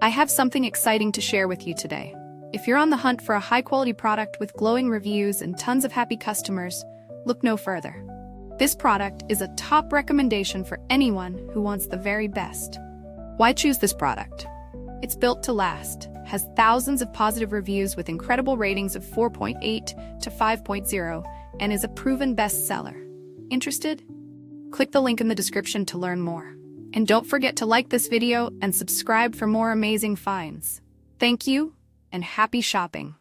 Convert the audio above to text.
I have something exciting to share with you today. If you're on the hunt for a high-quality product with glowing reviews and tons of happy customers, look no further. This product is a top recommendation for anyone who wants the very best. Why choose this product? It's built to last, has thousands of positive reviews with incredible ratings of 4.8 to 5.0, and is a proven bestseller. Interested? Click the link in the description to learn more. And don't forget to like this video and subscribe for more amazing finds. Thank you, and happy shopping!